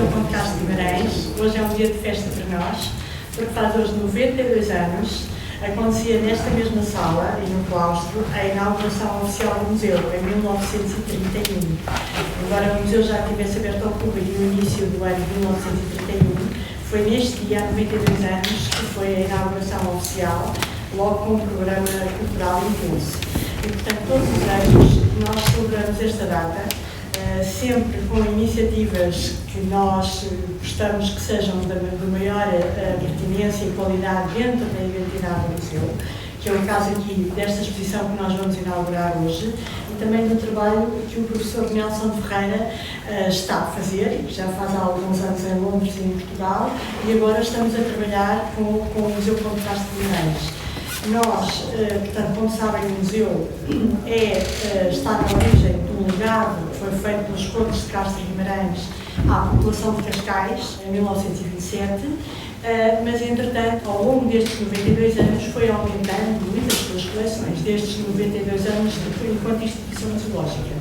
Museu Conde de Castro de Guimarães. Hoje é um dia de festa para nós, porque faz hoje 92 anos. Acontecia nesta mesma sala e no claustro a inauguração oficial do museu, em 1931. Embora o museu já tivesse aberto ao público no início do ano de 1931, foi neste dia, há 92 anos, que foi a inauguração oficial, logo com um programa cultural intenso. E, portanto, todos os anos nós celebramos esta data, sempre com iniciativas que nós gostamos que sejam de maior pertinência e qualidade dentro da identidade do museu, que é o caso aqui desta exposição que nós vamos inaugurar hoje, e também do trabalho que o professor Nelson Ferreira está a fazer, e que já faz há alguns anos em Londres e em Portugal, e agora estamos a trabalhar com o Museu Conde de Castro de Guimarães. Nós, portanto, como sabem, o museu está na origem de um legado que foi feito pelos Condes de Castro de Guimarães à população de Cascais, em 1927, mas, entretanto, ao longo destes 92 anos, foi aumentando muitas suas coleções, destes 92 anos enquanto instituição zoológica.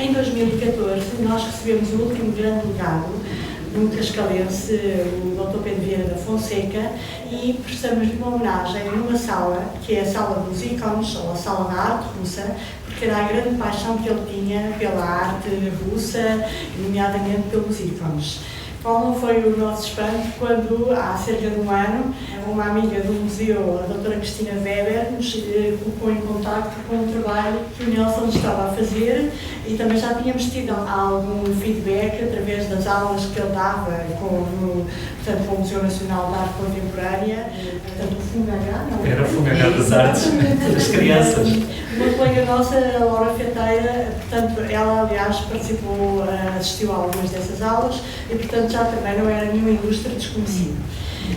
Em 2014, nós recebemos o último grande legado de um cascalense, o Dr. Pedro Vieira da Fonseca, e prestamos-lhe uma homenagem numa sala, que é a Sala dos Ícones, ou a Sala da Arte Russa, porque era a grande paixão que ele tinha pela arte russa, nomeadamente pelos ícones. Qual não foi o nosso espanto quando, há cerca de um ano, uma amiga do museu, a doutora Cristina Weber, nos colocou em contacto com um trabalho que o Nelson estava a fazer, e também já tínhamos tido algum feedback através das aulas que ele dava com o Museu Nacional de Arte Contemporânea, portanto o FUNGH, não é? Era o FUNGH das Artes das Crianças. Uma colega nossa, a Laura Feteira, portanto, ela aliás participou, assistiu a algumas dessas aulas, e portanto já também não era nenhum ilustre desconhecido.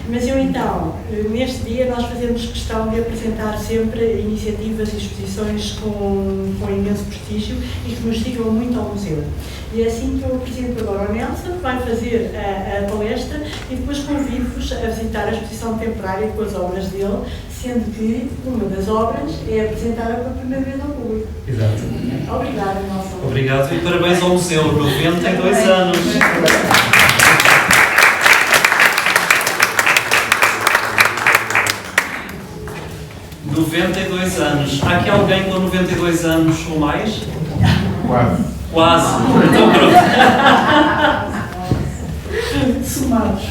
Mas eu então, neste dia nós fazemos questão de apresentar sempre iniciativas e exposições com imenso prestígio e que nos ligam muito ao museu. E é assim que eu apresento agora o Nelson, que vai fazer a palestra, e depois convido-vos a visitar a exposição temporária com as obras dele, sendo que uma das obras é apresentada pela primeira vez ao público. Exato. Obrigada, Nelson. Obrigado e parabéns ao museu, 92 anos. 92 anos. Há aqui alguém com 92 anos ou mais? Quase. Quase. Então pronto. Somados.